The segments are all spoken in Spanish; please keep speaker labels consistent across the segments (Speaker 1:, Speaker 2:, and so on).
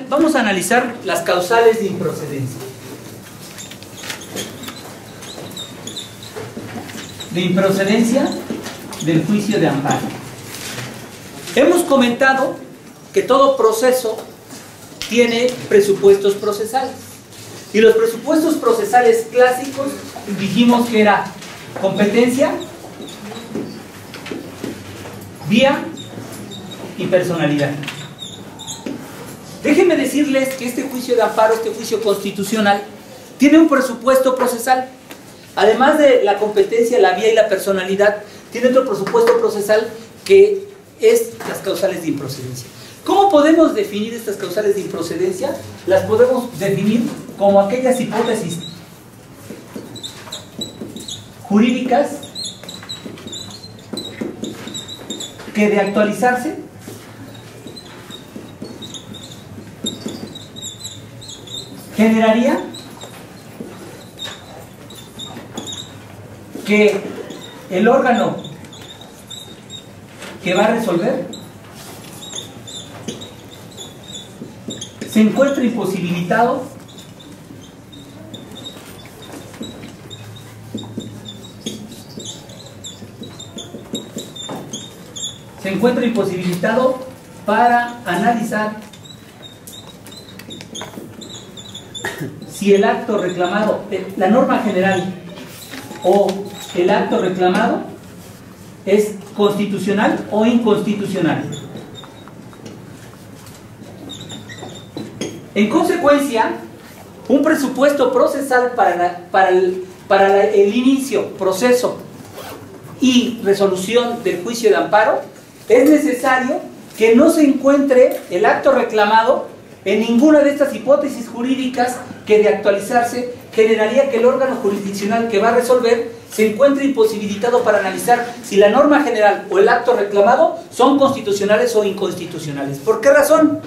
Speaker 1: Vamos a analizar las causales de improcedencia. De improcedencia del juicio de amparo. Hemos comentado que todo proceso tiene presupuestos procesales. Y los presupuestos procesales clásicos dijimos que era competencia, vía y personalidad. Déjenme decirles que este juicio de amparo, este juicio constitucional, tiene un presupuesto procesal. Además de la competencia, la vía y la personalidad, tiene otro presupuesto procesal que es las causales de improcedencia. ¿Cómo podemos definir estas causales de improcedencia? Las podemos definir como aquellas hipótesis jurídicas que de actualizarse generaría que el órgano que va a resolver se encuentra imposibilitado para analizar si el acto reclamado, la norma general o el acto reclamado es constitucional o inconstitucional. En consecuencia, un presupuesto procesal para el inicio, proceso y resolución del juicio de amparo, es necesario que no se encuentre el acto reclamado en ninguna de estas hipótesis jurídicas que de actualizarse generaría que el órgano jurisdiccional que va a resolver se encuentre imposibilitado para analizar si la norma general o el acto reclamado son constitucionales o inconstitucionales. ¿Por qué razón?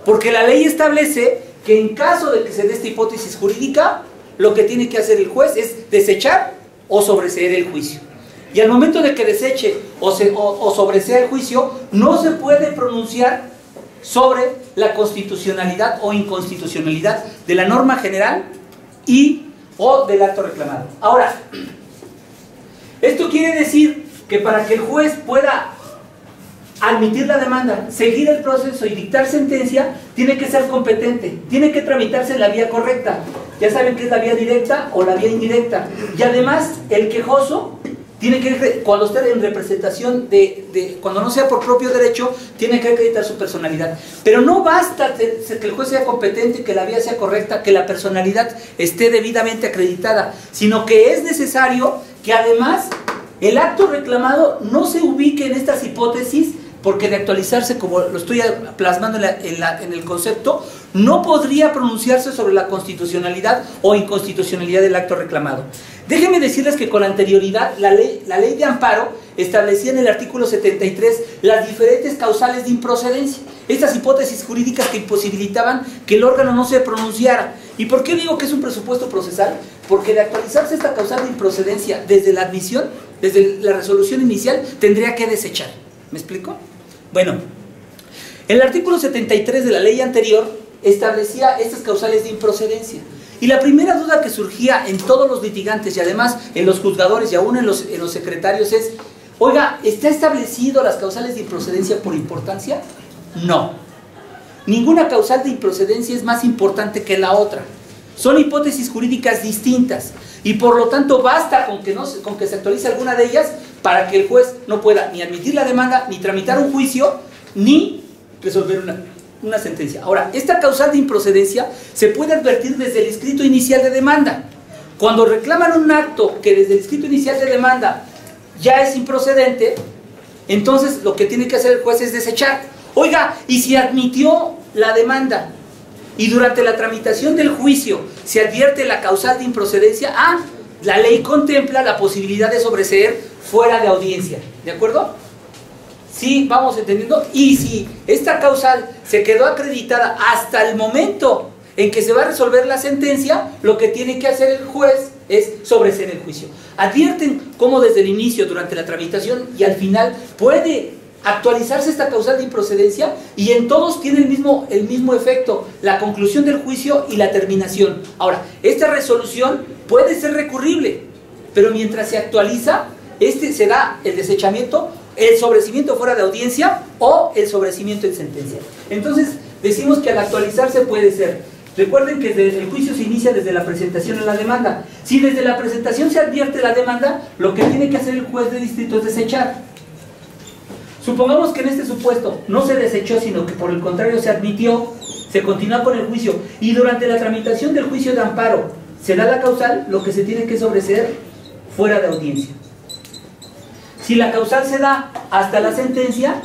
Speaker 1: Porque la ley establece que en caso de que se dé esta hipótesis jurídica, lo que tiene que hacer el juez es desechar o sobreseer el juicio. Y al momento de que deseche o sobresea el juicio, no se puede pronunciar sobre la constitucionalidad o inconstitucionalidad de la norma general o del acto reclamado. Ahora, esto quiere decir que para que el juez pueda admitir la demanda, seguir el proceso y dictar sentencia, tiene que ser competente, tiene que tramitarse en la vía correcta. Ya saben que es la vía directa o la vía indirecta. Y además, el quejoso tiene que, cuando esté en representación cuando no sea por propio derecho, tiene que acreditar su personalidad. Pero no basta que el juez sea competente, que la vía sea correcta, que la personalidad esté debidamente acreditada, sino que es necesario que además el acto reclamado no se ubique en estas hipótesis, porque de actualizarse, como lo estoy plasmando en el concepto, no podría pronunciarse sobre la constitucionalidad o inconstitucionalidad del acto reclamado. Déjenme decirles que con anterioridad la ley de amparo establecía en el artículo 73 las diferentes causales de improcedencia, estas hipótesis jurídicas que imposibilitaban que el órgano no se pronunciara. ¿Y por qué digo que es un presupuesto procesal? Porque de actualizarse esta causal de improcedencia desde la admisión, desde la resolución inicial, tendría que desechar. ¿Me explico? Bueno, el artículo 73 de la ley anterior establecía estas causales de improcedencia. Y la primera duda que surgía en todos los litigantes y además en los juzgadores y aún en los secretarios es: oiga, ¿está establecido las causales de improcedencia por importancia? No. Ninguna causal de improcedencia es más importante que la otra. Son hipótesis jurídicas distintas y por lo tanto basta con que se actualice alguna de ellas para que el juez no pueda ni admitir la demanda, ni tramitar un juicio, ni resolver una sentencia. Ahora, esta causal de improcedencia se puede advertir desde el escrito inicial de demanda. Cuando reclaman un acto que desde el escrito inicial de demanda ya es improcedente, entonces lo que tiene que hacer el juez es desechar. Oiga, y si admitió la demanda y durante la tramitación del juicio se advierte la causal de improcedencia, la ley contempla la posibilidad de sobreseer fuera de audiencia. ¿De acuerdo? Sí, vamos entendiendo. Y si esta causal se quedó acreditada hasta el momento en que se va a resolver la sentencia, lo que tiene que hacer el juez es sobreseer el juicio. Advierten cómo desde el inicio, durante la tramitación y al final puede actualizarse esta causal de improcedencia y en todos tiene el mismo efecto, la conclusión del juicio y la terminación. Ahora, esta resolución puede ser recurrible, pero mientras se actualiza, se da el desechamiento, el sobreseimiento fuera de audiencia o el sobreseimiento en sentencia. Entonces, decimos que al actualizarse puede ser. Recuerden que el juicio se inicia desde la presentación de la demanda. Si desde la presentación se advierte la demanda, lo que tiene que hacer el juez de distrito es desechar. Supongamos que en este supuesto no se desechó, sino que por el contrario se admitió, se continúa con el juicio y durante la tramitación del juicio de amparo se da la causal, lo que se tiene que sobreseer fuera de audiencia. Si la causal se da hasta la sentencia,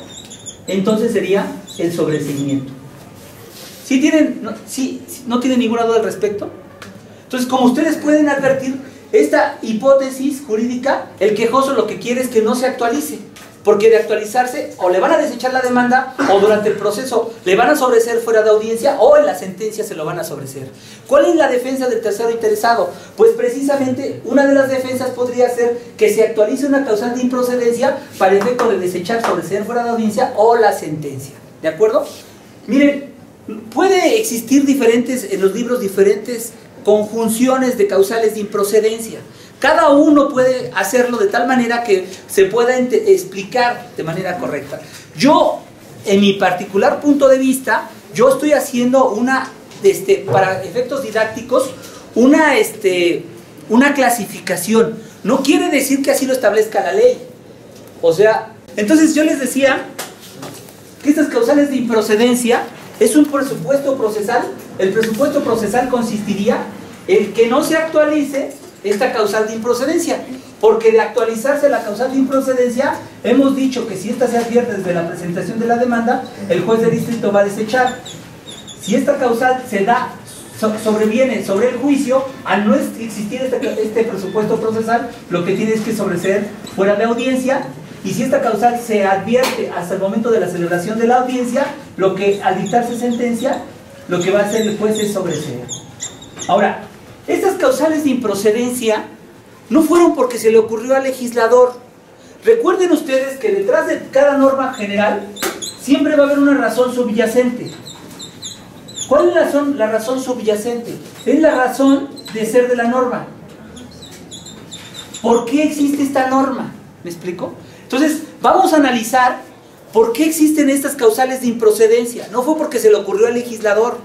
Speaker 1: entonces sería el sobreseimiento. ¿No tienen ninguna duda al respecto? Entonces, como ustedes pueden advertir, esta hipótesis jurídica, el quejoso lo que quiere es que no se actualice, porque de actualizarse o le van a desechar la demanda o durante el proceso le van a sobreseer fuera de audiencia o en la sentencia se lo van a sobreseer. ¿Cuál es la defensa del tercero interesado? Pues precisamente una de las defensas podría ser que se actualice una causal de improcedencia para efecto de desechar, sobreseer fuera de audiencia o la sentencia. ¿De acuerdo? Miren, puede existir en los libros diferentes conjunciones de causales de improcedencia. Cada uno puede hacerlo de tal manera que se pueda explicar de manera correcta. Yo, en mi particular punto de vista, yo estoy haciendo para efectos didácticos, una clasificación. No quiere decir que así lo establezca la ley. O sea, entonces yo les decía que estas causales de improcedencia es un presupuesto procesal. El presupuesto procesal consistiría en que no se actualice esta causal de improcedencia, porque de actualizarse la causal de improcedencia, hemos dicho que si esta se advierte desde la presentación de la demanda, el juez de distrito va a desechar. Si esta causal se da, sobreviene sobre el juicio, al no existir este presupuesto procesal, lo que tiene es que sobreseer fuera de audiencia, y si esta causal se advierte hasta el momento de la celebración de la audiencia, lo que al dictarse sentencia, lo que va a hacer el juez es sobreseer. Ahora, estas causales de improcedencia no fueron porque se le ocurrió al legislador. Recuerden ustedes que detrás de cada norma general siempre va a haber una razón subyacente. ¿Cuál es la razón subyacente? Es la razón de ser de la norma. ¿Por qué existe esta norma? ¿Me explico? Entonces, vamos a analizar por qué existen estas causales de improcedencia. No fue porque se le ocurrió al legislador,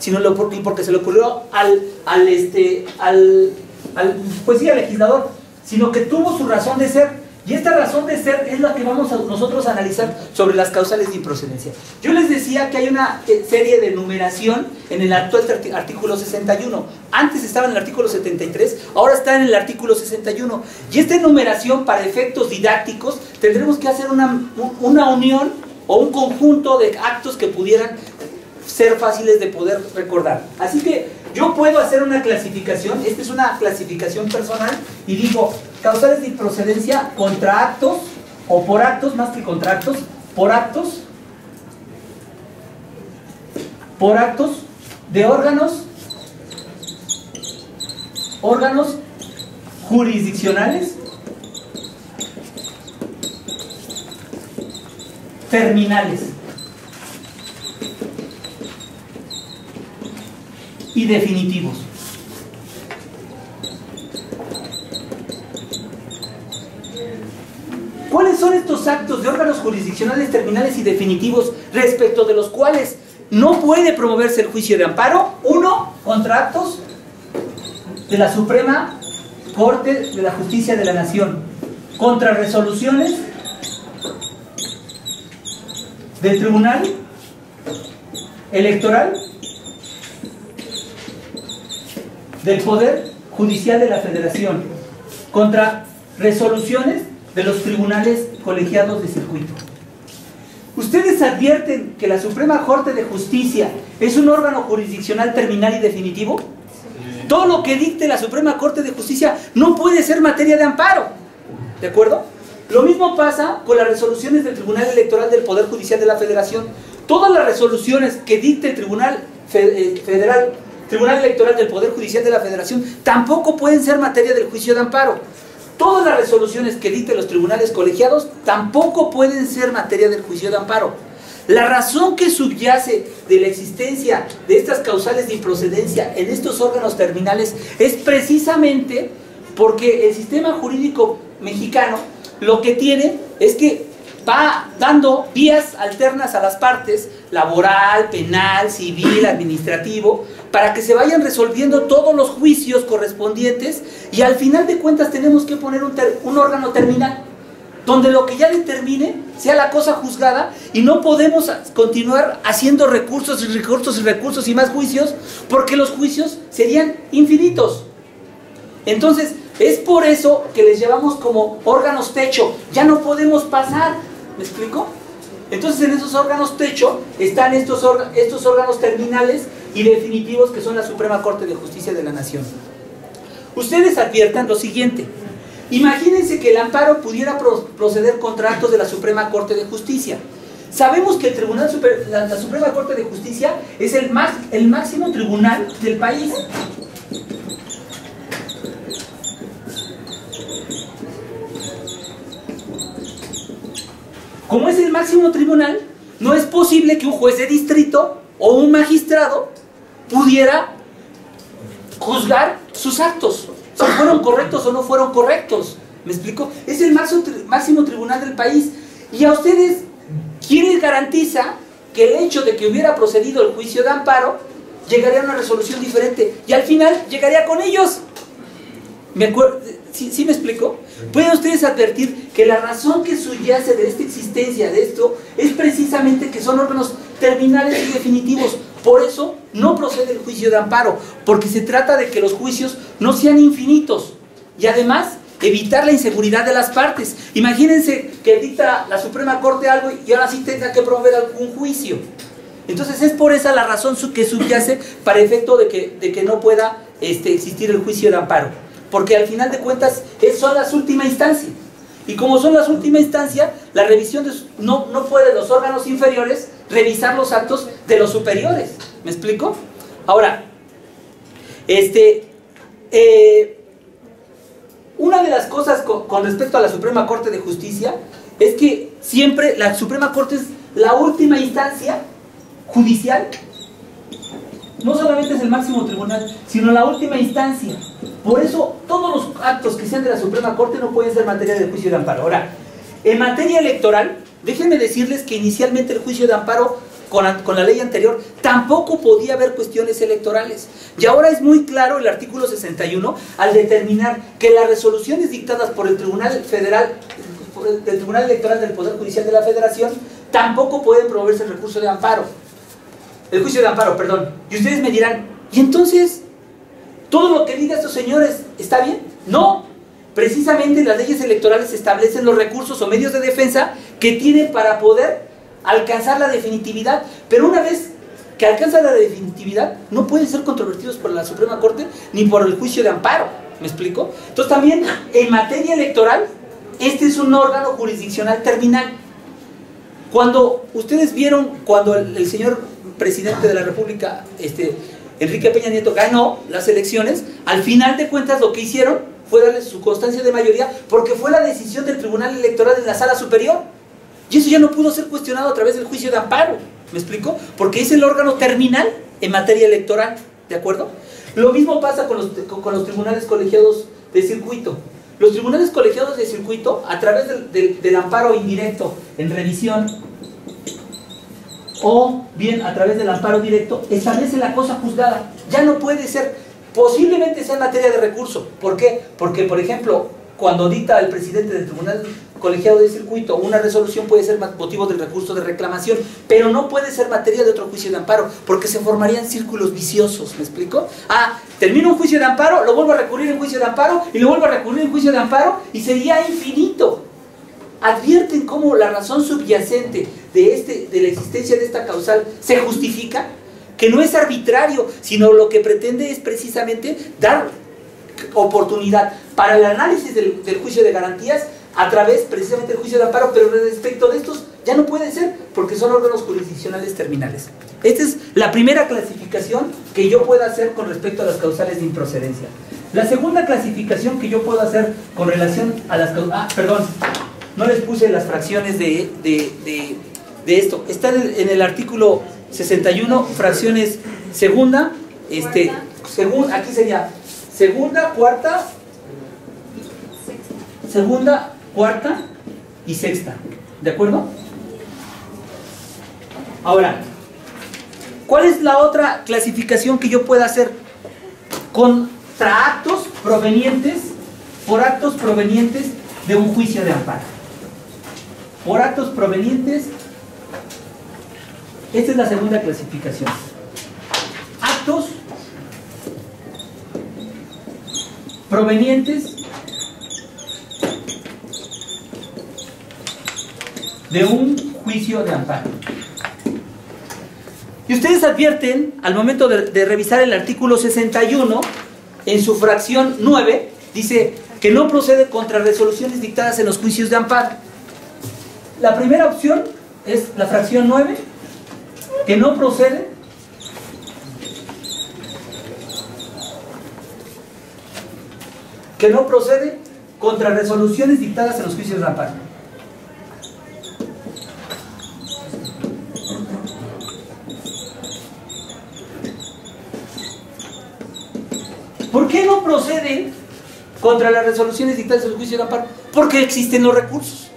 Speaker 1: sino porque se le ocurrió al legislador, sino que tuvo su razón de ser. Y esta razón de ser es la que vamos nosotros a analizar sobre las causales de improcedencia. Yo les decía que hay una serie de numeración en el actual artículo 61. Antes estaba en el artículo 73, ahora está en el artículo 61. Y esta numeración, para efectos didácticos, tendremos que hacer una unión o un conjunto de actos que pudieran ser fáciles de poder recordar. Así que yo puedo hacer una clasificación, esta es una clasificación personal, y digo, causales de improcedencia contra actos, o por actos, más que contra actos, por actos de órganos jurisdiccionales terminales y definitivos. ¿Cuáles son estos actos de órganos jurisdiccionales terminales y definitivos respecto de los cuales no puede promoverse el juicio de amparo? Uno, contra actos de la Suprema Corte de la Justicia de la Nación, contra resoluciones del Tribunal Electoral del Poder Judicial de la Federación, contra resoluciones de los tribunales colegiados de circuito. ¿Ustedes advierten que la Suprema Corte de Justicia es un órgano jurisdiccional terminal y definitivo? Todo lo que dicte la Suprema Corte de Justicia no puede ser materia de amparo. ¿De acuerdo? Lo mismo pasa con las resoluciones del Tribunal Electoral del Poder Judicial de la Federación. Todas las resoluciones que dicte el Tribunal Electoral del Poder Judicial de la Federación tampoco pueden ser materia del juicio de amparo. todas las resoluciones que dicten los tribunales colegiados tampoco pueden ser materia del juicio de amparo. La razón que subyace de la existencia de estas causales de improcedencia en estos órganos terminales es precisamente porque el sistema jurídico mexicano lo que tiene es que va dando vías alternas a las partes, laboral, penal, civil, administrativo, para que se vayan resolviendo todos los juicios correspondientes, y al final de cuentas tenemos que poner un órgano terminal, donde lo que ya determine sea la cosa juzgada, y no podemos continuar haciendo recursos y recursos y recursos y más juicios, porque los juicios serían infinitos. Entonces, es por eso que les llevamos como órganos techo. Ya no podemos pasar, ¿me explico? Entonces, en esos órganos techo están estos órganos terminales y definitivos, que son la Suprema Corte de Justicia de la Nación. Ustedes adviertan lo siguiente: imagínense que el amparo pudiera proceder contra actos de la Suprema Corte de Justicia. Sabemos que la Suprema Corte de Justicia es el máximo tribunal del país. Como es el máximo tribunal, no es posible que un juez de distrito o un magistrado pudiera juzgar sus actos, si fueron correctos o no fueron correctos. ¿Me explico? Es el máximo tribunal del país. Y a ustedes, ¿quién les garantiza que el hecho de que hubiera procedido el juicio de amparo llegaría a una resolución diferente? Y al final llegaría con ellos. ¿Sí me explico? Pueden ustedes advertir que la razón que subyace de esta existencia de esto es precisamente que son órganos terminales y definitivos. Por eso no procede el juicio de amparo, porque se trata de que los juicios no sean infinitos, y además evitar la inseguridad de las partes. Imagínense que dicta la Suprema Corte algo y ahora sí tenga que promover algún juicio. Entonces es por esa la razón que subyace para efecto de que no pueda existir el juicio de amparo, porque al final de cuentas son las últimas instancias, y como son las últimas instancias, la revisión no puede los órganos inferiores revisar los actos de los superiores. ¿Me explico? Ahora, una de las cosas con respecto a la Suprema Corte de Justicia es que siempre la Suprema Corte es la última instancia judicial. No solamente es el máximo tribunal, sino la última instancia. Por eso, todos los actos que sean de la Suprema Corte no pueden ser materia de juicio de amparo. Ahora, en materia electoral, déjenme decirles que inicialmente el juicio de amparo, con la ley anterior, tampoco podía haber cuestiones electorales. Y ahora es muy claro el artículo 61 al determinar que las resoluciones dictadas por el Tribunal Federal, el Tribunal Electoral del Poder Judicial de la Federación, tampoco pueden promoverse el recurso de amparo. El juicio de amparo, perdón. Y ustedes me dirán, ¿y entonces todo lo que digan estos señores está bien? No, precisamente las leyes electorales establecen los recursos o medios de defensa que tienen para poder alcanzar la definitividad, pero una vez que alcanzan la definitividad no pueden ser controvertidos por la Suprema Corte ni por el juicio de amparo. ¿Me explico? Entonces también en materia electoral, este es un órgano jurisdiccional terminal. Cuando ustedes vieron, cuando el señor presidente de la República, Enrique Peña Nieto, ganó las elecciones, al final de cuentas lo que hicieron fue darle su constancia de mayoría, porque fue la decisión del Tribunal Electoral en la Sala Superior, y eso ya no pudo ser cuestionado a través del juicio de amparo. ¿Me explico? Porque es el órgano terminal en materia electoral, ¿de acuerdo? Lo mismo pasa con los tribunales colegiados de circuito. Los tribunales colegiados de circuito, a través del amparo indirecto en revisión, o bien a través del amparo directo, establece la cosa juzgada. Ya no puede ser, posiblemente sea en materia de recurso. ¿Por qué? Porque, por ejemplo, cuando dicta el presidente del tribunal colegiado de circuito una resolución, puede ser motivo del recurso de reclamación, pero no puede ser materia de otro juicio de amparo, porque se formarían círculos viciosos. ¿Me explico? Termino un juicio de amparo, lo vuelvo a recurrir en juicio de amparo, y lo vuelvo a recurrir en juicio de amparo, y sería infinito. ¿Advierten cómo la razón subyacente de la existencia de esta causal se justifica? Que no es arbitrario, sino lo que pretende es precisamente dar oportunidad para el análisis del juicio de garantías a través precisamente del juicio de amparo, pero respecto de estos ya no puede ser, porque son órganos jurisdiccionales terminales. Esta es la primera clasificación que yo pueda hacer con respecto a las causales de improcedencia. La segunda clasificación que yo puedo hacer con relación a las... perdón, no les puse las fracciones de esto. Está en el artículo 61, fracciones segunda, aquí sería segunda, cuarta y sexta. ¿De acuerdo? Ahora, ¿cuál es la otra clasificación que yo pueda hacer? Contra actos provenientes, por actos provenientes de un juicio de amparo. Por actos provenientes, esta es la segunda clasificación. Actos provenientes de un juicio de amparo. Y ustedes advierten, al momento de revisar el artículo 61, en su fracción 9, dice que no procede contra resoluciones dictadas en los juicios de amparo. La primera opción es la fracción 9, que no procede contra resoluciones dictadas en los juicios de amparo. ¿Por qué no proceden contra las resoluciones dictadas en los juicios de amparo? Porque existen los recursos.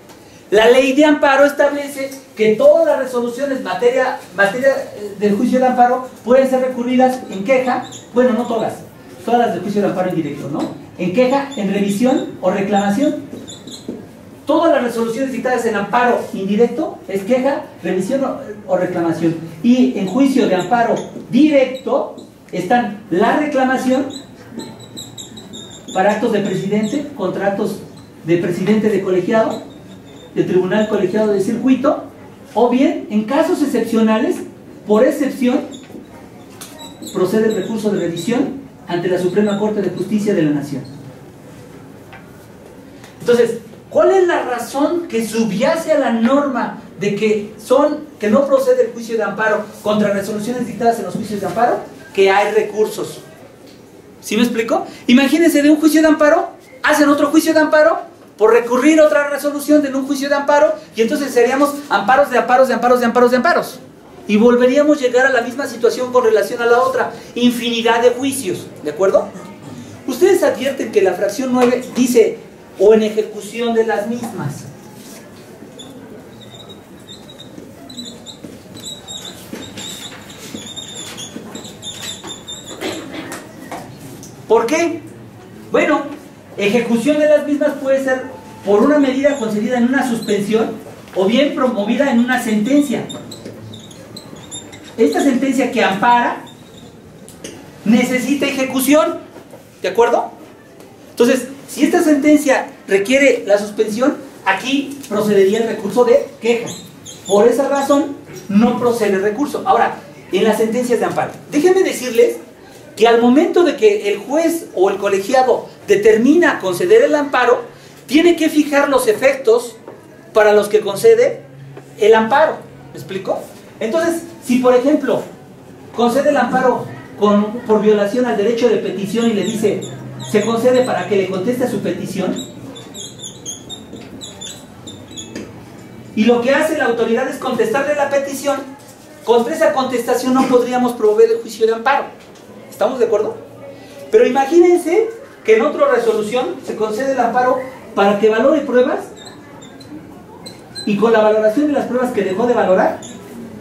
Speaker 1: La ley de amparo establece que todas las resoluciones materia del juicio de amparo pueden ser recurridas en queja, bueno, no todas las del juicio de amparo indirecto, ¿no? En queja, en revisión o reclamación. Todas las resoluciones dictadas en amparo indirecto es queja, revisión o reclamación. Y en juicio de amparo directo están la reclamación para actos de presidente, contra actos de presidente de colegiado, de tribunal colegiado de circuito, o bien, en casos excepcionales, por excepción, procede el recurso de revisión ante la Suprema Corte de Justicia de la Nación. Entonces, ¿cuál es la razón que subyace a la norma de que no procede el juicio de amparo contra resoluciones dictadas en los juicios de amparo? Que hay recursos. ¿Sí me explico? Imagínense, de un juicio de amparo, hacen otro juicio de amparo por recurrir a otra resolución de un juicio de amparo, y entonces seríamos amparos de amparos de amparos de amparos de amparos. Y volveríamos a llegar a la misma situación con relación a la otra. Infinidad de juicios, ¿de acuerdo? Ustedes advierten que la fracción 9 dice, o en ejecución de las mismas. ¿Por qué? Bueno, ejecución de las mismas puede ser por una medida concedida en una suspensión o bien promovida en una sentencia. Esta sentencia que ampara necesita ejecución, ¿de acuerdo? Entonces, si esta sentencia requiere la suspensión, aquí procedería el recurso de queja. Por esa razón, no procede el recurso. Ahora, en las sentencias de amparo, déjenme decirles que al momento de que el juez o el colegiado determina conceder el amparo, tiene que fijar los efectos para los que concede el amparo. ¿Me explico? Entonces, si por ejemplo concede el amparo por violación al derecho de petición y le dice, se concede para que le conteste a su petición, y lo que hace la autoridad es contestarle la petición, contra esa contestación no podríamos promover el juicio de amparo. ¿Estamos de acuerdo? Pero imagínense que en otra resolución se concede el amparo para que valore pruebas, y con la valoración de las pruebas que dejó de valorar,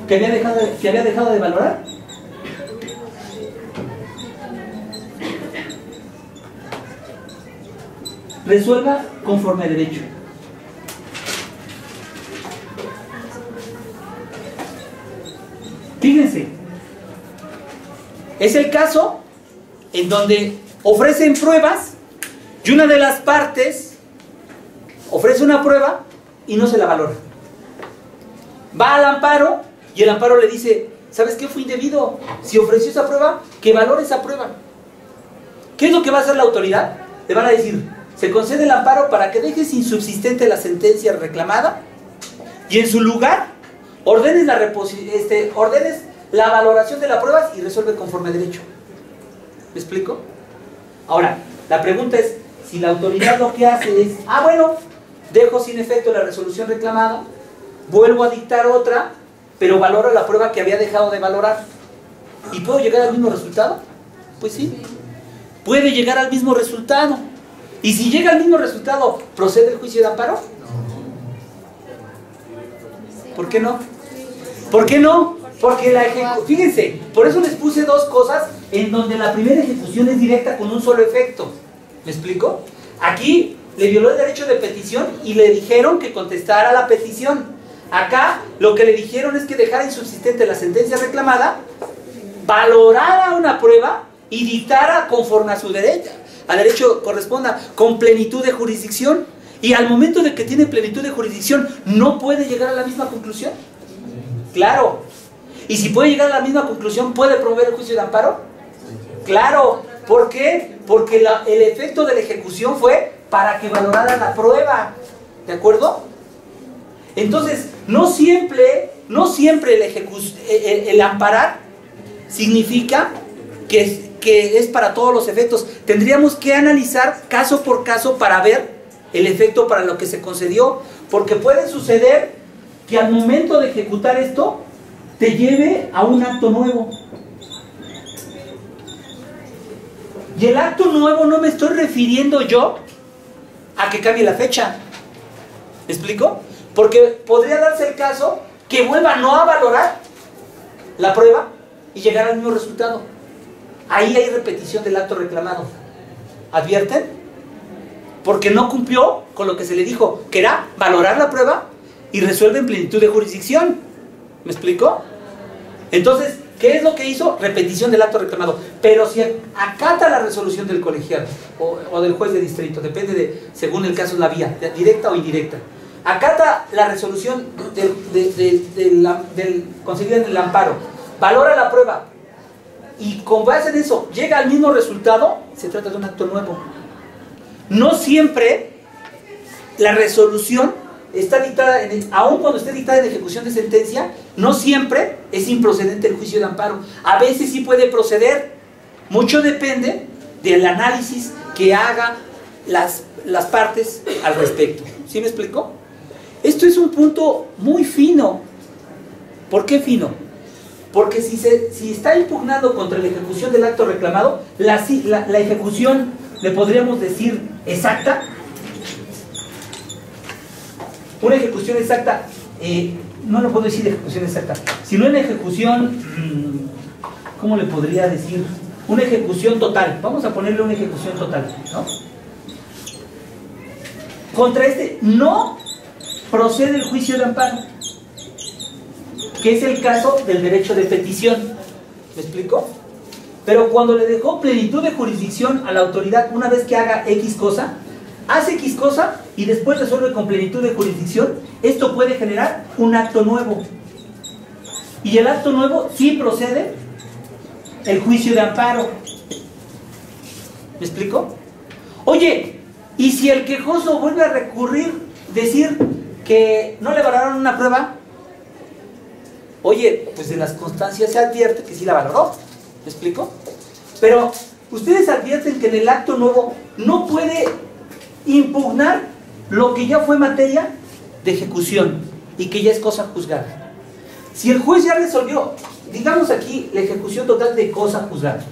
Speaker 1: que había dejado de valorar, resuelva conforme a derecho. Fíjense, es el caso en donde ofrecen pruebas y una de las partes ofrece una prueba y no se la valora. Va al amparo y el amparo le dice, ¿sabes qué? Fue indebido. Si ofreció esa prueba, que valore esa prueba. ¿Qué es lo que va a hacer la autoridad? Le van a decir, se concede el amparo para que dejes insubsistente la sentencia reclamada y en su lugar ordenes la valoración de la prueba y resuelve conforme a derecho. ¿Me explico? Ahora, La pregunta es, si la autoridad lo que hace es, bueno, dejo sin efecto la resolución reclamada, vuelvo a dictar otra, pero valoro la prueba que había dejado de valorar, ¿y puedo llegar al mismo resultado? Pues sí, puede llegar al mismo resultado. Y si llega al mismo resultado, ¿procede el juicio de amparo? ¿Por qué no? ¿Por qué no? Porque la ejecución, fíjense, por eso les puse dos cosas en donde la primera ejecución es directa con un solo efecto. ¿Me explico? Aquí le violó el derecho de petición y le dijeron que contestara la petición. Acá lo que le dijeron es que dejara insubsistente la sentencia reclamada, valorara una prueba y dictara conforme a su derecho, al derecho corresponda, con plenitud de jurisdicción. Y al momento de que tiene plenitud de jurisdicción, ¿no puede llegar a la misma conclusión? Claro. Y si puede llegar a la misma conclusión, ¿puede promover el juicio de amparo? Claro. ¿Por qué? Porque el efecto de la ejecución fue para que valorara la prueba. ¿De acuerdo? Entonces, no siempre el amparar significa que es para todos los efectos. Tendríamos que analizar caso por caso para ver el efecto para lo que se concedió, porque puede suceder que al momento de ejecutar esto te lleve a un acto nuevo. Y el acto nuevo no me estoy refiriendo yo a que cambie la fecha. ¿Me explico? Porque podría darse el caso que vuelva no a valorar la prueba y llegar al mismo resultado. Ahí hay repetición del acto reclamado. ¿Advierten? Porque no cumplió con lo que se le dijo, que era valorar la prueba y resuelve en plenitud de jurisdicción. ¿Me explico? Entonces, ¿qué es lo que hizo? Repetición del acto reclamado. Pero si acata la resolución del colegiado o del juez de distrito, depende de, según el caso, la vía, directa o indirecta, acata la resolución conseguida en el amparo, valora la prueba y con base en eso llega al mismo resultado, se trata de un acto nuevo. No siempre la resolución está dictada, aun cuando esté dictada en ejecución de sentencia, no siempre es improcedente el juicio de amparo. A veces sí puede proceder. Mucho depende del análisis que haga las partes al respecto. ¿Sí me explico? Esto es un punto muy fino. ¿Por qué fino? Porque si está impugnando contra la ejecución del acto reclamado, la ejecución, le podríamos decir exacta. Una ejecución exacta, no le puedo decir ejecución exacta, sino una ejecución, ¿cómo le podría decir? Una ejecución total. Vamos a ponerle una ejecución total, ¿no? Contra este no procede el juicio de amparo, que es el caso del derecho de petición. ¿Me explico? Pero cuando le dejó plenitud de jurisdicción a la autoridad, una vez que haga X cosa, hace X cosa y después resuelve con plenitud de jurisdicción, esto puede generar un acto nuevo. Y el acto nuevo sí procede el juicio de amparo. ¿Me explico? Oye, ¿y si el quejoso vuelve a recurrir, decir que no le valoraron una prueba? Oye, pues en las constancias se advierte que sí la valoró. ¿Me explico? Pero ustedes advierten que en el acto nuevo no puede impugnar lo que ya fue materia de ejecución y que ya es cosa juzgada. Si el juez ya resolvió, digamos aquí, la ejecución total de cosa juzgada.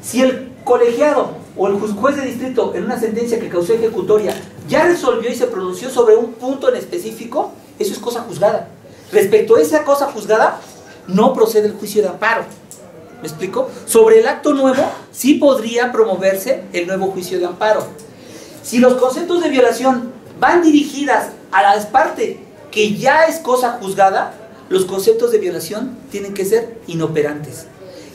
Speaker 1: Si el colegiado o el juez de distrito en una sentencia que causó ejecutoria ya resolvió y se pronunció sobre un punto en específico, eso es cosa juzgada. Respecto a esa cosa juzgada, no procede el juicio de amparo. ¿Me explico? Sobre el acto nuevo, sí podría promoverse el nuevo juicio de amparo. Si los conceptos de violación van dirigidas a la parte que ya es cosa juzgada, los conceptos de violación tienen que ser inoperantes.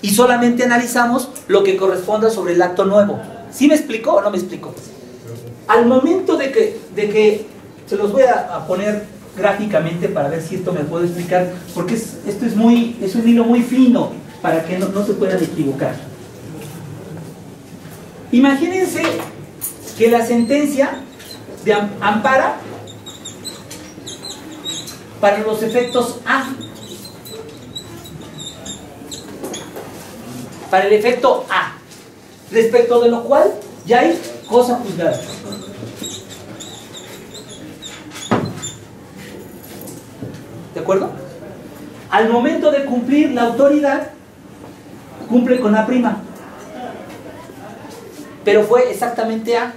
Speaker 1: Y solamente analizamos lo que corresponda sobre el acto nuevo. ¿Sí me explico o no me explico? Al momento de que se los voy a poner gráficamente para ver si esto me puedo explicar, porque esto es un hilo muy fino para que no se puedan equivocar. Imagínense que la sentencia de ampara para los efectos A. para el efecto A, respecto de lo cual ya hay cosa juzgada. ¿De acuerdo? Al momento de cumplir la autoridad, cumple con A', pero fue exactamente A,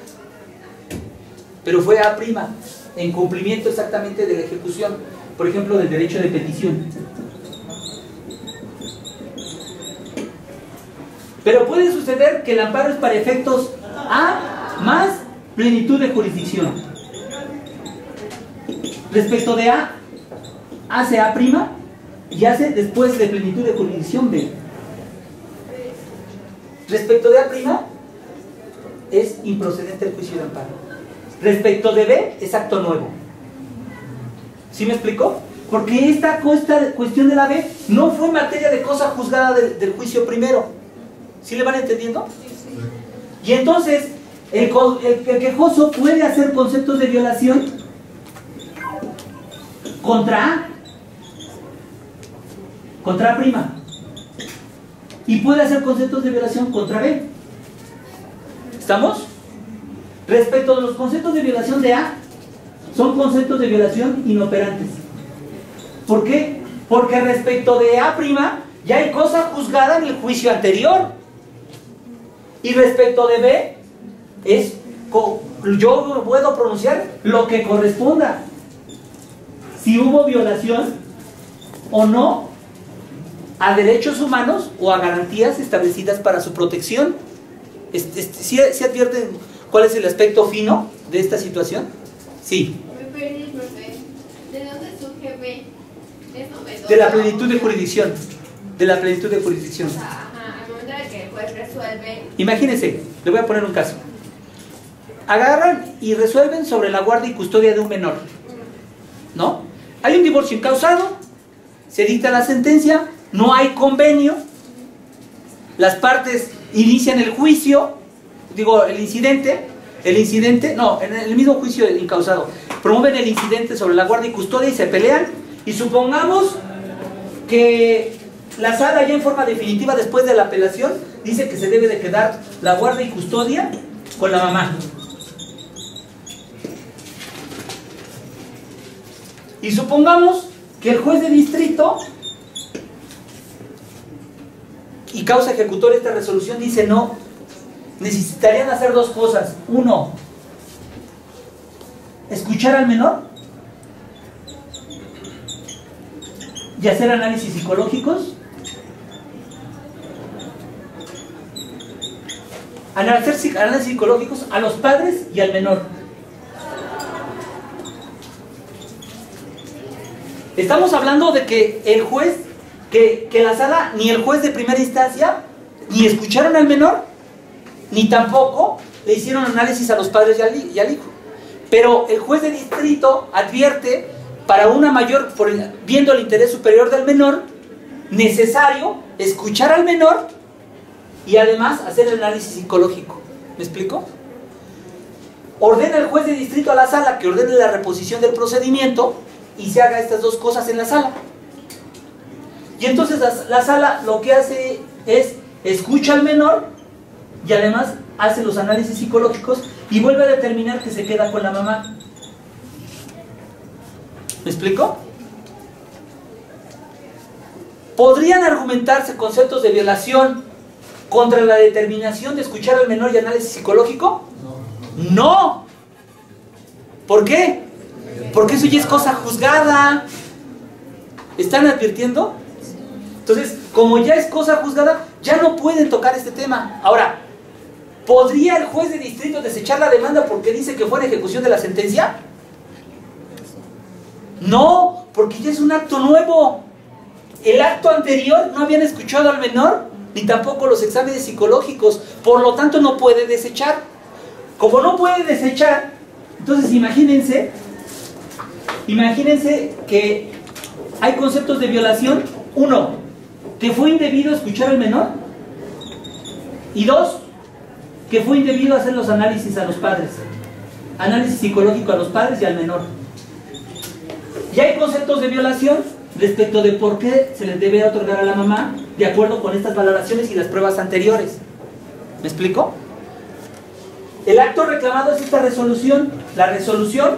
Speaker 1: pero fue A', en cumplimiento exactamente de la ejecución, por ejemplo, del derecho de petición. Pero puede suceder que el amparo es para efectos A más plenitud de jurisdicción. Respecto de A, hace A' y hace después de plenitud de jurisdicción B. Respecto de A', es improcedente el juicio de amparo. Respecto de B, es acto nuevo. ¿Sí me explico? Porque esta cuestión de la B no fue materia de cosa juzgada del juicio primero. ¿Sí le van entendiendo? Y entonces, el quejoso puede hacer conceptos de violación contra A, contra A', y puede hacer conceptos de violación contra B. ¿Estamos? Respecto de los conceptos de violación de A, son conceptos de violación inoperantes. ¿Por qué? Porque respecto de A' ya hay cosa juzgada en el juicio anterior. Y respecto de B, yo puedo pronunciar lo que corresponda. Si hubo violación o no a derechos humanos o a garantías establecidas para su protección. ¿Sí advierten cuál es el aspecto fino de esta situación? Sí.
Speaker 2: Me perdí, profe. ¿De dónde surge B? ¿Es novedoso?
Speaker 1: De la plenitud de jurisdicción. De la plenitud de jurisdicción.
Speaker 2: Ajá, al momento de que el juez resuelve.
Speaker 1: Imagínense, le voy a poner un caso. Agarran y resuelven sobre la guardia y custodia de un menor. ¿No? Hay un divorcio incausado, se dicta la sentencia, no hay convenio, las partes inician el juicio, digo, el incidente, no, en el mismo juicio incausado, promueven el incidente sobre la guardia y custodia y se pelean, y supongamos que la sala ya en forma definitiva después de la apelación dice que se debe de quedar la guardia y custodia con la mamá. Y supongamos que el juez de distrito y causa ejecutoria esta resolución dice no, necesitarían hacer dos cosas. Uno, escuchar al menor y hacer análisis psicológicos. Hacer análisis psicológicos a los padres y al menor. Estamos hablando de que el juez, que la sala, ni el juez de primera instancia, ni escucharon al menor, ni tampoco le hicieron análisis a los padres y al hijo. Pero el juez de distrito advierte, para una mayor, viendo el interés superior del menor, necesario escuchar al menor y además hacer el análisis psicológico. ¿Me explico? Ordena el juez de distrito a la sala que ordene la reposición del procedimiento y se haga estas dos cosas en la sala. Y entonces la sala lo que hace es escucha al menor y además hace los análisis psicológicos y vuelve a determinar que se queda con la mamá. ¿Me explico? ¿Podrían argumentarse conceptos de violación contra la determinación de escuchar al menor y análisis psicológico? No. ¿Por qué? Porque eso ya es cosa juzgada. ¿Están advirtiendo? Entonces, como ya es cosa juzgada, ya no pueden tocar este tema. Ahora, ¿podría el juez de distrito desechar la demanda porque dice que fue en ejecución de la sentencia? No, porque ya es un acto nuevo. El acto anterior no habían escuchado al menor, ni tampoco los exámenes psicológicos. Por lo tanto, no puede desechar. Como no puede desechar, entonces imagínense que hay conceptos de violación. Uno, que fue indebido escuchar al menor. Y dos, que fue indebido hacer los análisis a los padres. Análisis psicológico a los padres y al menor. Y hay conceptos de violación respecto de por qué se les debe otorgar a la mamá de acuerdo con estas valoraciones y las pruebas anteriores. ¿Me explico? El acto reclamado es esta resolución, la resolución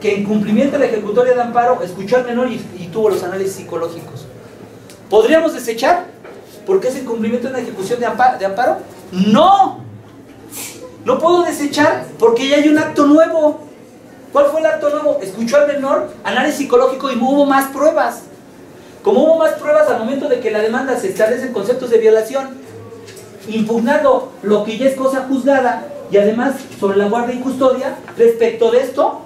Speaker 1: que en cumplimiento de la ejecutoria de amparo escuchó al menor y tuvo los análisis psicológicos. ¿Podríamos desechar? ¿Porque es en cumplimiento de una ejecución de amparo? ¡No! No puedo desechar porque ya hay un acto nuevo. ¿Cuál fue el acto nuevo? Escuchó al menor, análisis psicológico y hubo más pruebas. Como hubo más pruebas al momento de que la demanda se establecen conceptos de violación, impugnando lo que ya es cosa juzgada y además sobre la guardia y custodia, respecto de esto,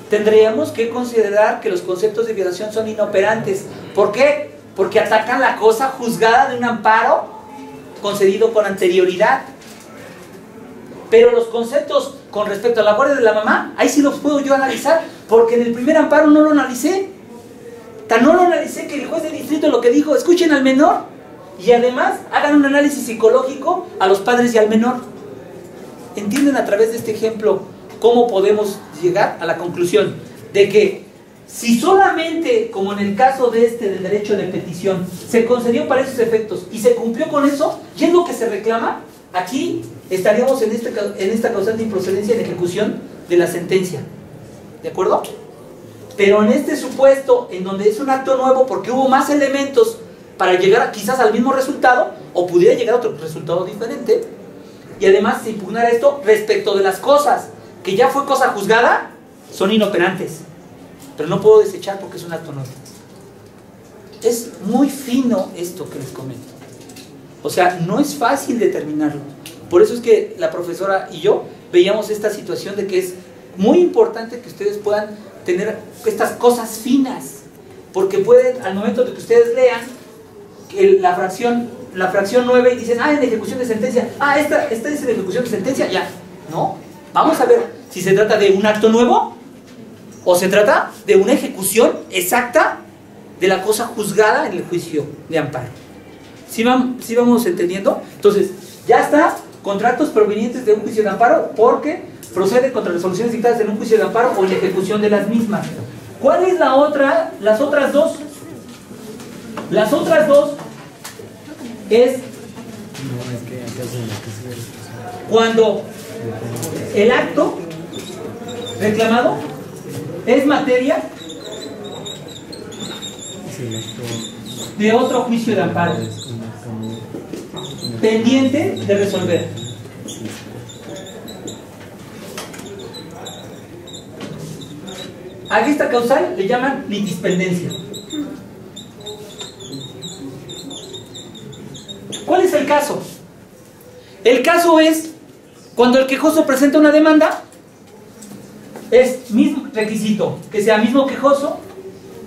Speaker 1: tendríamos que considerar que los conceptos de violación son inoperantes. ¿Por qué? Porque atacan la cosa juzgada de un amparo concedido con anterioridad. Pero los conceptos con respecto a la guardia de la mamá, ahí sí los puedo yo analizar, porque en el primer amparo no lo analicé. Tan no lo analicé que el juez de distrito lo que dijo, escuchen al menor y además hagan un análisis psicológico a los padres y al menor. ¿Entienden a través de este ejemplo cómo podemos llegar a la conclusión de que si solamente, como en el caso de del derecho de petición, se concedió para esos efectos y se cumplió con eso, y es lo que se reclama, aquí estaríamos en esta causal de improcedencia en ejecución de la sentencia? ¿De acuerdo? Pero en este supuesto, en donde es un acto nuevo porque hubo más elementos para llegar quizás al mismo resultado, o pudiera llegar a otro resultado diferente, y además se impugnara esto respecto de las cosas que ya fue cosa juzgada, son inoperantes. Pero no puedo desechar porque es un acto nuevo. Es muy fino esto que les comento. O sea, no es fácil determinarlo. Por eso es que la profesora y yo veíamos esta situación de que es muy importante que ustedes puedan tener estas cosas finas, porque pueden, al momento de que ustedes lean la fracción 9 y dicen, en ejecución de sentencia, esta es en ejecución de sentencia, ya. No, vamos a ver si se trata de un acto nuevo o se trata de una ejecución exacta de la cosa juzgada en el juicio de amparo. ¿Sí vamos entendiendo? Entonces, ya está, contratos provenientes de un juicio de amparo porque procede contra resoluciones dictadas en un juicio de amparo o en ejecución de las mismas. ¿Cuál es la otra? Las otras dos. Las otras dos es cuando el acto reclamado es materia de otro juicio de amparo pendiente de resolver. A esta causal le llaman litispendencia. ¿Cuál es el caso? El caso es cuando el quejoso presenta una demanda, es mismo requisito, que sea mismo quejoso,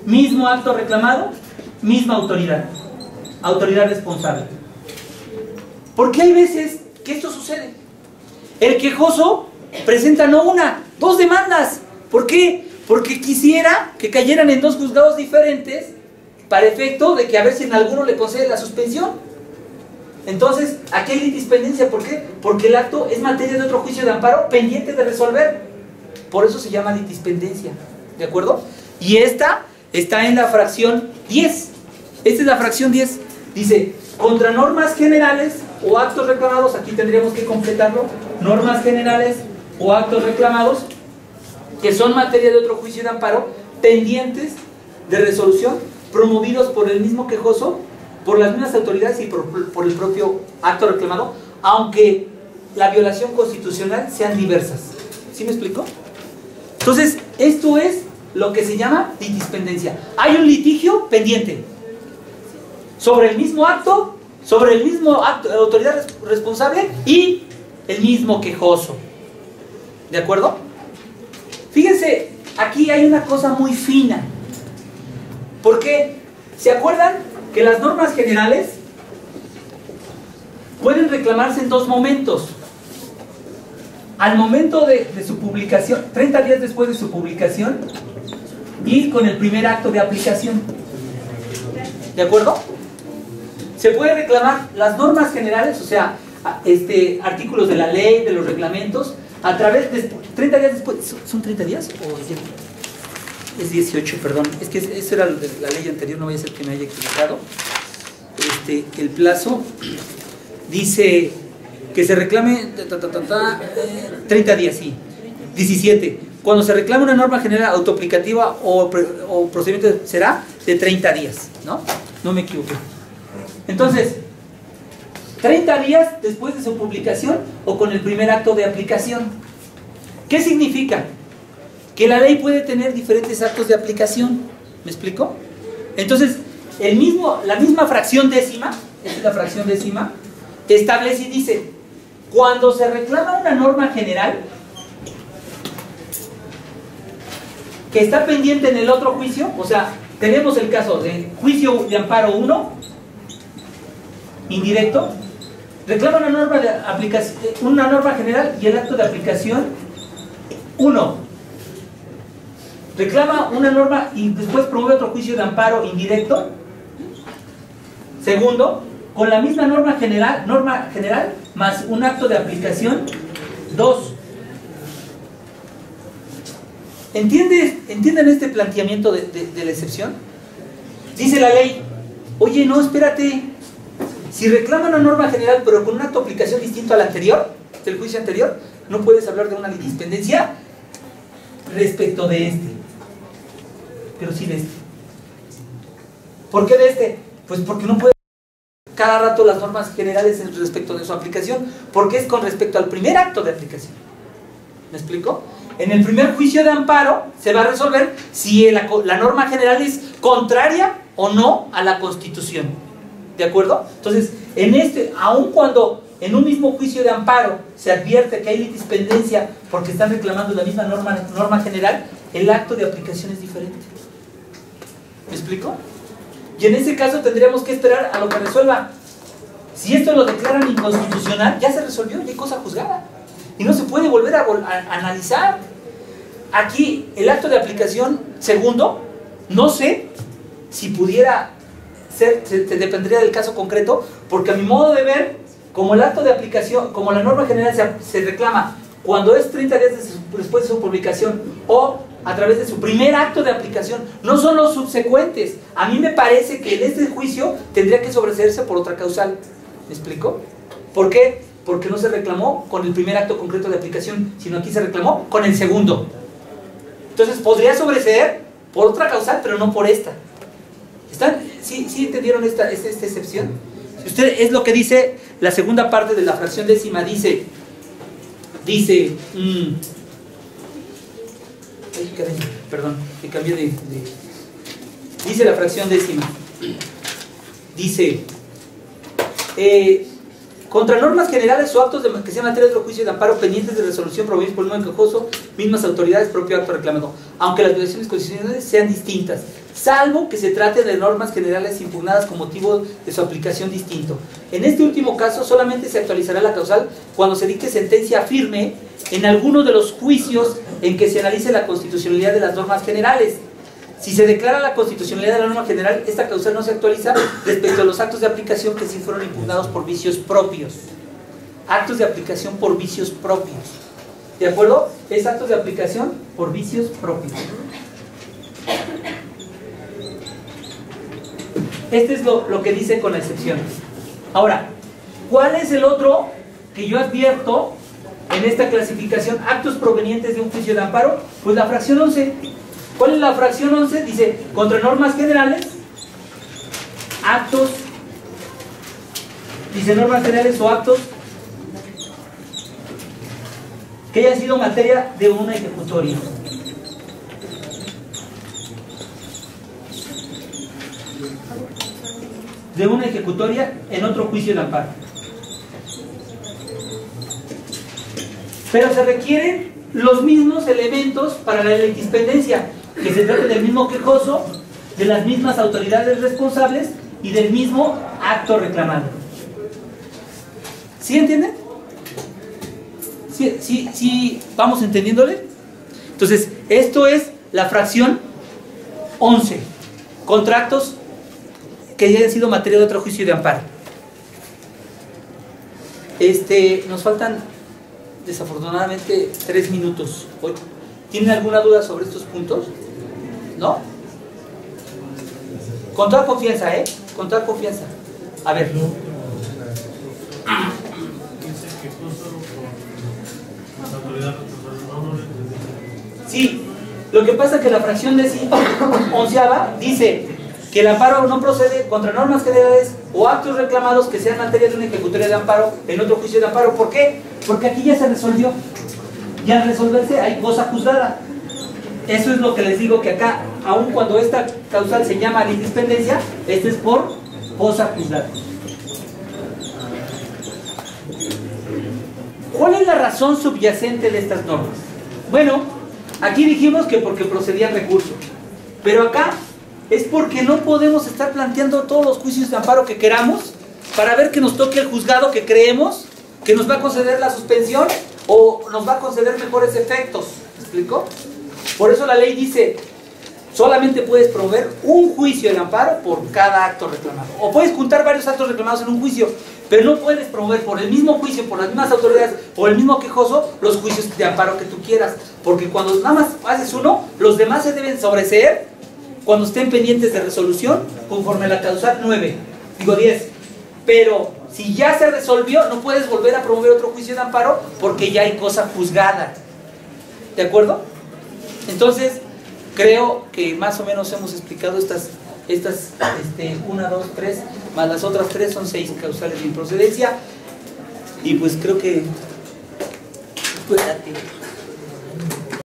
Speaker 1: mismo acto reclamado, misma autoridad responsable. Porque hay veces que esto sucede. El quejoso presenta no una, dos demandas. ¿Por qué? Porque quisiera que cayeran en dos juzgados diferentes para efecto de que a ver si en alguno le concede la suspensión. Entonces, aquí hay litispendencia. ¿Por qué? Porque el acto es materia de otro juicio de amparo pendiente de resolver. Por eso se llama litispendencia. ¿De acuerdo? Y esta está en la fracción 10. Esta es la fracción 10. Dice, contra normas generales o actos reclamados, aquí tendríamos que completarlo, normas generales o actos reclamados que son materia de otro juicio de amparo, pendientes de resolución, promovidos por el mismo quejoso, por las mismas autoridades y por el propio acto reclamado, aunque la violación constitucional sean diversas. ¿Sí me explico? Entonces, esto es lo que se llama litispendencia. Hay un litigio pendiente sobre el mismo acto, autoridad responsable y el mismo quejoso. ¿De acuerdo? Fíjense, aquí hay una cosa muy fina. ¿Por qué? ¿Se acuerdan que las normas generales pueden reclamarse en dos momentos? Al momento de su publicación, 30 días después de su publicación, y con el primer acto de aplicación. ¿De acuerdo? Se puede reclamar las normas generales, o sea, artículos de la ley, de los reglamentos, a través de 30 días después. ¿Son 30 días? ¿O es 18, perdón? Es que eso era de la ley anterior, no vaya a ser que me haya equivocado. el plazo dice que se reclame 30 días, sí. 17. Cuando se reclame una norma general autoaplicativa o procedimiento será de 30 días, ¿no? No me equivoqué. Entonces, 30 días después de su publicación o con el primer acto de aplicación. ¿Qué significa? Que la ley puede tener diferentes actos de aplicación. ¿Me explico? Entonces, la misma fracción décima, esta es la fracción décima, establece y dice, cuando se reclama una norma general que está pendiente en el otro juicio, o sea, tenemos el caso de juicio de amparo 1, indirecto, reclama una norma de aplicación, una norma general y el acto de aplicación 1. Reclama una norma y después promueve otro juicio de amparo indirecto. Segundo, con la misma norma general más un acto de aplicación 2. ¿Entienden este planteamiento de la excepción? Dice la ley, oye, no, espérate, si reclama una norma general pero con un acto de aplicación distinto al anterior, del juicio anterior, no puedes hablar de una litispendencia respecto de este, pero sí de este. ¿Por qué de este? Pues porque no puede cada rato las normas generales respecto de su aplicación, porque es con respecto al primer acto de aplicación. ¿Me explico? En el primer juicio de amparo se va a resolver si la norma general es contraria o no a la Constitución. ¿De acuerdo? Entonces, aun cuando en un mismo juicio de amparo se advierte que hay litispendencia porque están reclamando la misma norma general, el acto de aplicación es diferente. ¿Me explico? Y en ese caso tendríamos que esperar a lo que resuelva. Si esto lo declaran inconstitucional, ya se resolvió, ya hay cosa juzgada. Y no se puede volver a analizar. Aquí, el acto de aplicación segundo, no sé si pudiera ser, dependería del caso concreto, porque a mi modo de ver, como el acto de aplicación, como la norma general se reclama cuando es 30 días después de su publicación o a través de su primer acto de aplicación, no son los subsecuentes. A mí me parece que en este juicio tendría que sobreseerse por otra causal. ¿Me explico? ¿Por qué? Porque no se reclamó con el primer acto concreto de aplicación, sino aquí se reclamó con el segundo. Entonces podría sobreseer por otra causal, pero no por esta. ¿Sí entendieron esta excepción? Es lo que dice la segunda parte de la fracción décima. Dice perdón, me cambié dice la fracción décima. Dice contra normas generales o actos que sean materia de otro juicio de amparo pendientes de resolución promovidos por el nuevo quejoso, mismas autoridades, propio acto reclamado, aunque las violaciones constitucionales sean distintas, salvo que se trate de normas generales impugnadas con motivo de su aplicación distinto. En este último caso solamente se actualizará la causal cuando se dicte sentencia firme en alguno de los juicios en que se analice la constitucionalidad de las normas generales. Si se declara la constitucionalidad de la norma general, esta causal no se actualiza respecto a los actos de aplicación que sí fueron impugnados por vicios propios. Actos de aplicación por vicios propios. ¿De acuerdo? Es actos de aplicación por vicios propios. Este es lo que dice con la excepción. Ahora, ¿cuál es el otro que yo advierto en esta clasificación? Actos provenientes de un juicio de amparo. Pues la fracción 11. ¿Cuál es la fracción 11? Dice, contra normas generales, actos, dice normas generales o actos que hayan sido materia de una ejecutoria. De una ejecutoria en otro juicio de amparo. Pero se requieren los mismos elementos para la litispendencia, que se trate del mismo quejoso, de las mismas autoridades responsables y del mismo acto reclamado. ¿Sí entienden? ¿Sí vamos entendiéndole? Entonces, esto es la fracción 11, contratos que hayan sido materia de otro juicio de amparo. Nos faltan desafortunadamente 3 minutos. ¿Tienen alguna duda sobre estos puntos? ¿No? Con toda confianza, con toda confianza. A ver.
Speaker 3: Dice que fue solo por las autoridades no le entendí.
Speaker 1: Sí, lo que pasa es que la fracción de onceava dice que el amparo no procede contra normas generales o actos reclamados que sean materia de una ejecutoria de amparo en otro juicio de amparo. ¿Por qué? Porque aquí ya se resolvió. Y al resolverse hay cosa juzgada. Eso es lo que les digo, que acá, aun cuando esta causal se llama litispendiencia, este es por cosa juzgada. ¿Cuál es la razón subyacente de estas normas? Bueno, aquí dijimos que porque procedían recursos, pero acá es porque no podemos estar planteando todos los juicios de amparo que queramos para ver que nos toque el juzgado que creemos que nos va a conceder la suspensión o nos va a conceder mejores efectos. ¿Me explico? Por eso la ley dice, solamente puedes promover un juicio de amparo por cada acto reclamado. O puedes juntar varios actos reclamados en un juicio, pero no puedes promover por el mismo juicio, por las mismas autoridades, por el mismo quejoso, los juicios de amparo que tú quieras. Porque cuando nada más haces uno, los demás se deben sobreseer cuando estén pendientes de resolución, conforme a la causal 9, digo 10. Pero si ya se resolvió, no puedes volver a promover otro juicio de amparo porque ya hay cosa juzgada. ¿De acuerdo? Entonces, creo que más o menos hemos explicado estas 1, 2, 3, más las otras 3 son 6 causales de improcedencia. Y pues creo que... Pues,